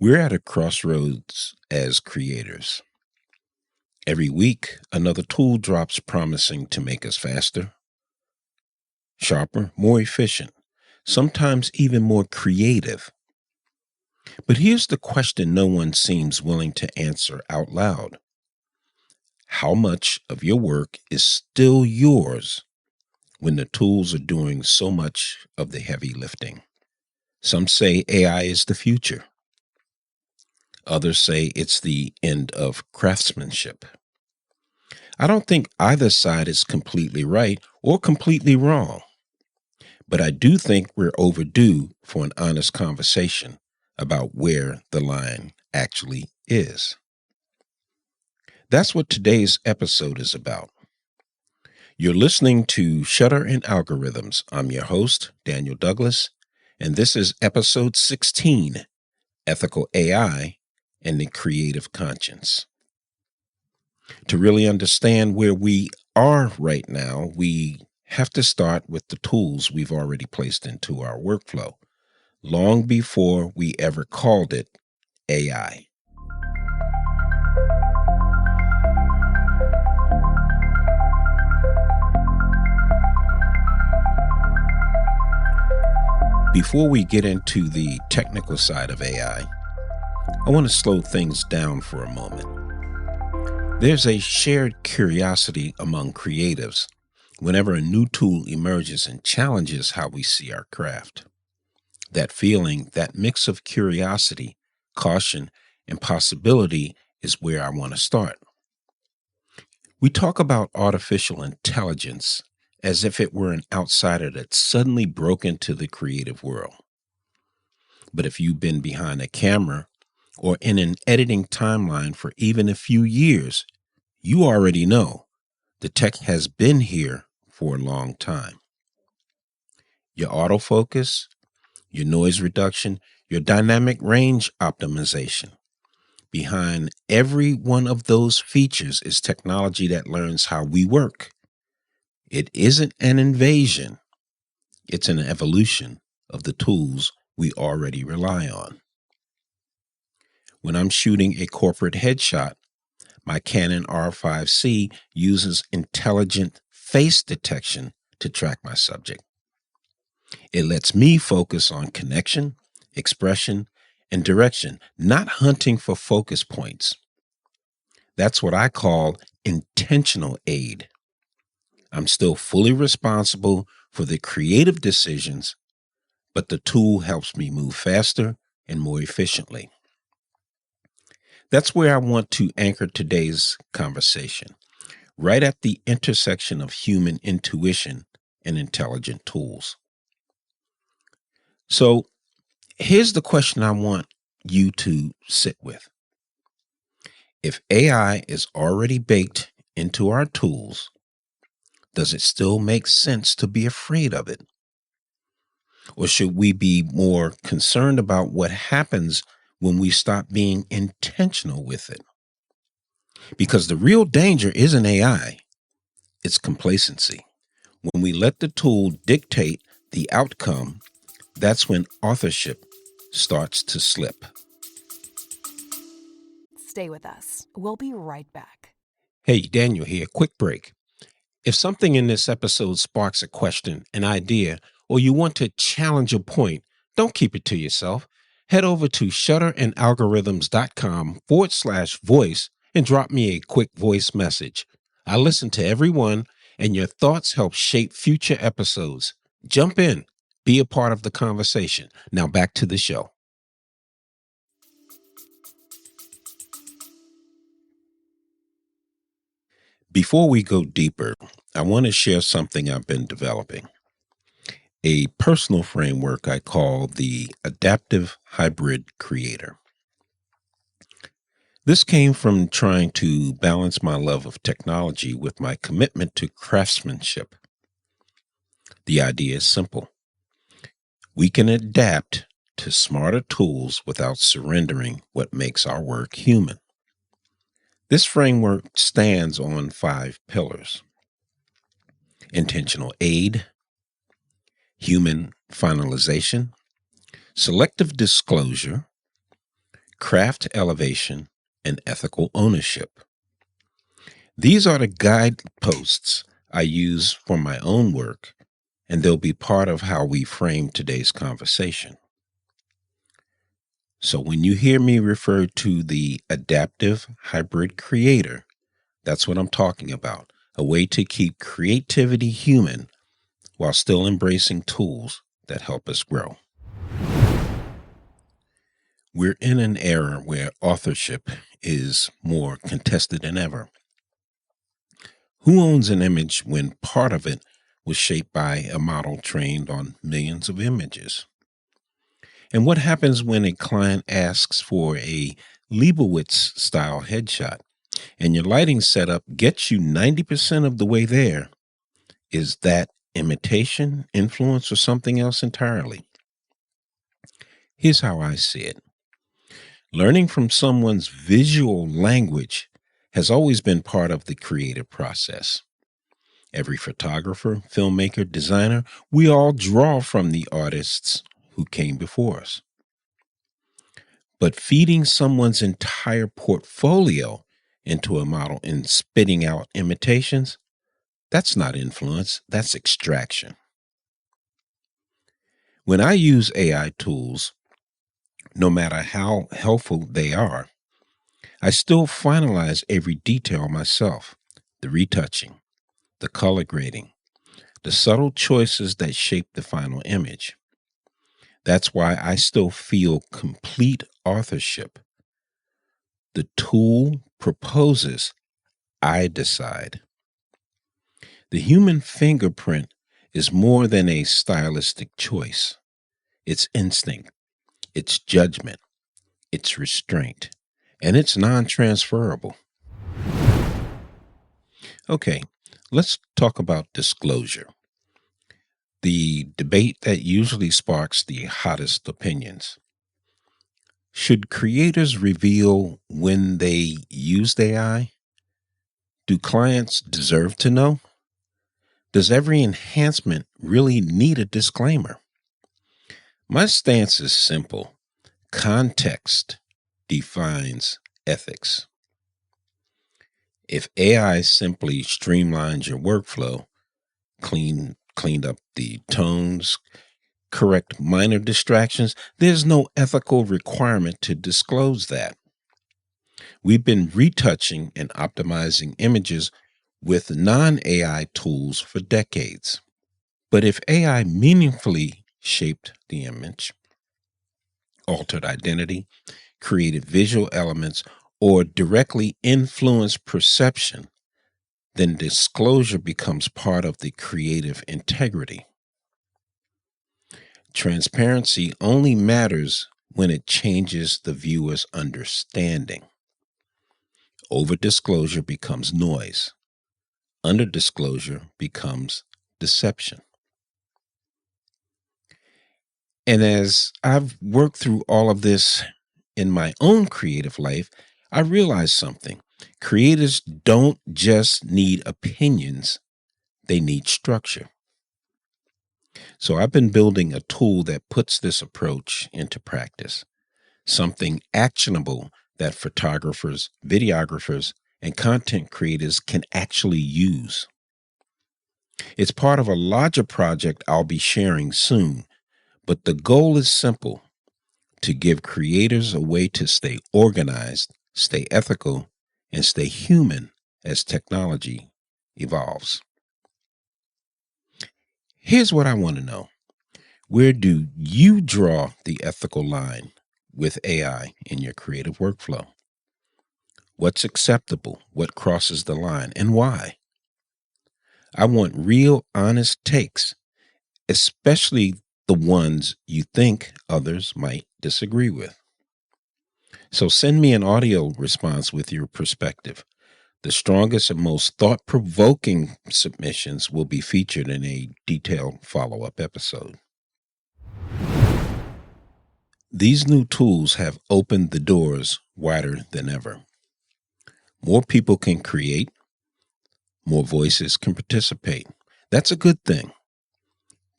We're at a crossroads as creators. Every week, another tool drops promising to make us faster, sharper, more efficient, sometimes even more creative. But here's the question no one seems willing to answer out loud. How much of your work is still yours when the tools are doing so much of the heavy lifting? Some say AI is the future. Others say it's the end of craftsmanship. I don't think either side is completely right or completely wrong, but I do think we're overdue for an honest conversation about where the line actually is. That's what today's episode is about. You're listening to Shutter and Algorithms. I'm your host, Daniel Douglas, and this is episode 16, Ethical AI and the Creative Conscience. To really understand where we are right now, we have to start with the tools we've already placed into our workflow, long before we ever called it AI. Before we get into the technical side of AI, I want to slow things down for a moment. There's a shared curiosity among creatives whenever a new tool emerges and challenges how we see our craft. That feeling, that mix of curiosity, caution, and possibility is where I want to start. We talk about artificial intelligence as if it were an outsider that suddenly broke into the creative world. But if you've been behind a camera or in an editing timeline for even a few years, you already know the tech has been here for a long time. Your autofocus, your noise reduction, your dynamic range optimization. Behind every one of those features is technology that learns how we work. It isn't an invasion. It's an evolution of the tools we already rely on. When I'm shooting a corporate headshot, my Canon R5C uses intelligent face detection to track my subject. It lets me focus on connection, expression, and direction, not hunting for focus points. That's what I call intentional aid. I'm still fully responsible for the creative decisions, but the tool helps me move faster and more efficiently. That's where I want to anchor today's conversation, right at the intersection of human intuition and intelligent tools. So here's the question I want you to sit with. If AI is already baked into our tools, does it still make sense to be afraid of it? Or should we be more concerned about what happens when we stop being intentional with it? Because the real danger isn't AI, it's complacency. When we let the tool dictate the outcome, that's when authorship starts to slip. Stay with us. We'll be right back. Hey, Daniel here. Quick break. If something in this episode sparks a question, an idea, or you want to challenge a point, don't keep it to yourself. Head over to shutterandalgorithms.com/voice and drop me a quick voice message. I listen to everyone, and your thoughts help shape future episodes. Jump in, be a part of the conversation. Now back to the show. Before we go deeper, I want to share something I've been developing. A personal framework I call the Adaptive Hybrid Creator. This came from trying to balance my love of technology with my commitment to craftsmanship. The idea is simple. We can adapt to smarter tools without surrendering what makes our work human. This framework stands on 5 pillars: intentional aid, human finalization, selective disclosure, craft elevation, and ethical ownership. These are the guideposts I use for my own work, and they'll be part of how we frame today's conversation. So when you hear me refer to the adaptive hybrid creator, that's what I'm talking about. A way to keep creativity human while still embracing tools that help us grow. We're in an era where authorship is more contested than ever. Who owns an image when part of it was shaped by a model trained on millions of images? And what happens when a client asks for a Leibowitz style headshot and your lighting setup gets you 90% of the way there? Is that imitation, influence, or something else entirely? Here's how I see it. Learning from someone's visual language has always been part of the creative process. Every photographer, filmmaker, designer, we all draw from the artists who came before us. But feeding someone's entire portfolio into a model and spitting out imitations, that's not influence, that's extraction. When I use AI tools, no matter how helpful they are, I still finalize every detail myself. The retouching, the color grading, the subtle choices that shape the final image. That's why I still feel complete authorship. The tool proposes, I decide. The human fingerprint is more than a stylistic choice. It's instinct, it's judgment, it's restraint, and it's non-transferable. Okay, let's talk about disclosure. The debate that usually sparks the hottest opinions. Should creators reveal when they used AI? Do clients deserve to know? Does every enhancement really need a disclaimer? My stance is simple. Context defines ethics. If AI simply streamlines your workflow, cleaned up the tones, correct minor distractions, there's no ethical requirement to disclose that. We've been retouching and optimizing images with non-AI tools for decades. But if AI meaningfully shaped the image, altered identity, created visual elements, or directly influenced perception, then disclosure becomes part of the creative integrity. Transparency only matters when it changes the viewer's understanding. Over disclosure becomes noise. Under disclosure becomes deception. And as I've worked through all of this in my own creative life, I realized something. Creators don't just need opinions, they need structure. So I've been building a tool that puts this approach into practice, something actionable that photographers, videographers, and content creators can actually use. It's part of a larger project I'll be sharing soon, but the goal is simple: to give creators a way to stay organized, stay ethical, and stay human as technology evolves. Here's what I want to know. Where do you draw the ethical line with AI in your creative workflow? What's acceptable? What crosses the line? And why? I want real, honest takes, especially the ones you think others might disagree with. So send me an audio response with your perspective. The strongest and most thought-provoking submissions will be featured in a detailed follow-up episode. These new tools have opened the doors wider than ever. More people can create, more voices can participate. That's a good thing.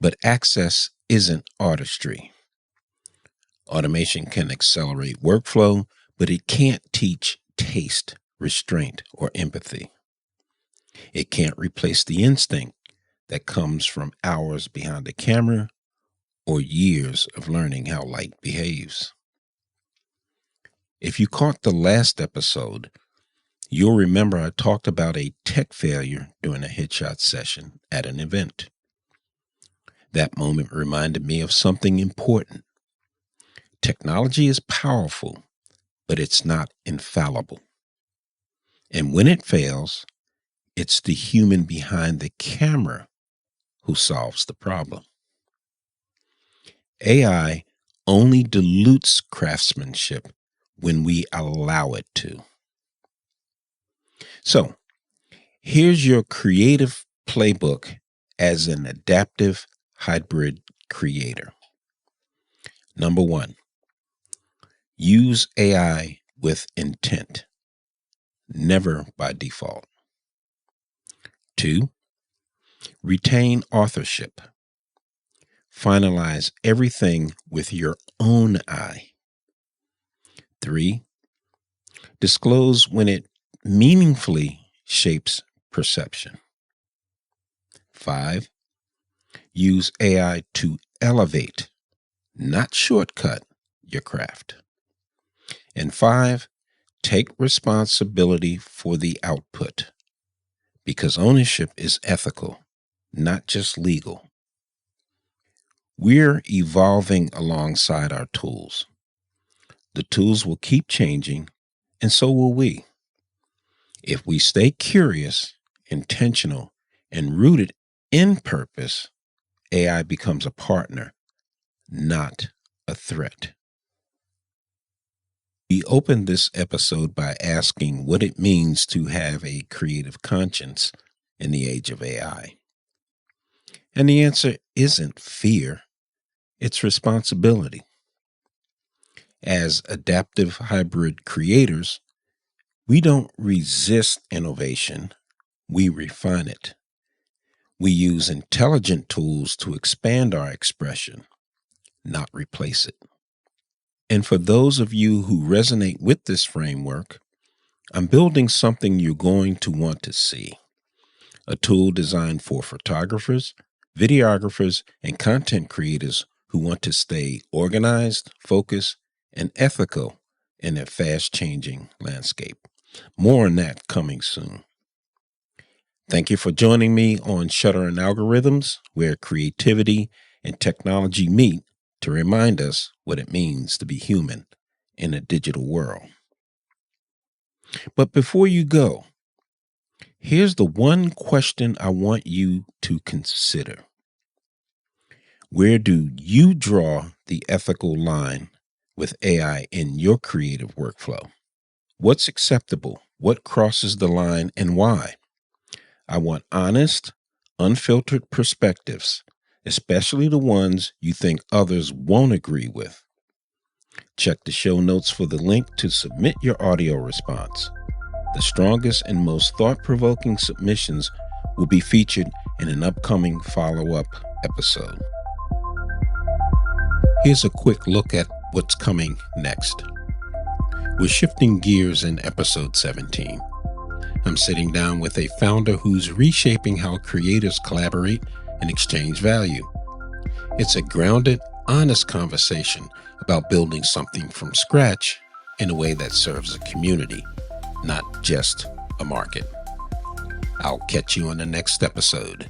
But access isn't artistry. Automation can accelerate workflow, but it can't teach taste, restraint, or empathy. It can't replace the instinct that comes from hours behind the camera or years of learning how light behaves. If you caught the last episode, you'll remember I talked about a tech failure during a headshot session at an event. That moment reminded me of something important. Technology is powerful, but it's not infallible. And when it fails, it's the human behind the camera who solves the problem. AI only dilutes craftsmanship when we allow it to. So, here's your creative playbook as an adaptive hybrid creator. Number 1, use AI with intent, never by default. 2, retain authorship. Finalize everything with your own eye. 3, disclose when it meaningfully shapes perception. 5, use AI to elevate, not shortcut, your craft. And 5, take responsibility for the output, because ownership is ethical, not just legal. We're evolving alongside our tools. The tools will keep changing, and so will we. If we stay curious, intentional, and rooted in purpose, AI becomes a partner, not a threat. We opened this episode by asking what it means to have a creative conscience in the age of AI. And the answer isn't fear, it's responsibility. As adaptive hybrid creators, we don't resist innovation, we refine it. We use intelligent tools to expand our expression, not replace it. And for those of you who resonate with this framework, I'm building something you're going to want to see. A tool designed for photographers, videographers, and content creators who want to stay organized, focused, and ethical in a fast-changing landscape. More on that coming soon. Thank you for joining me on Shutter and Algorithms, where creativity and technology meet to remind us what it means to be human in a digital world. But before you go, here's the one question I want you to consider. Where do you draw the ethical line with AI in your creative workflow? What's acceptable? What crosses the line, and why? I want honest, unfiltered perspectives, especially the ones you think others won't agree with. Check the show notes for the link to submit your audio response. The strongest and most thought-provoking submissions will be featured in an upcoming follow-up episode. Here's a quick look at what's coming next. We're shifting gears in episode 17. I'm sitting down with a founder who's reshaping how creators collaborate and exchange value. It's a grounded, honest conversation about building something from scratch in a way that serves a community, not just a market. I'll catch you on the next episode.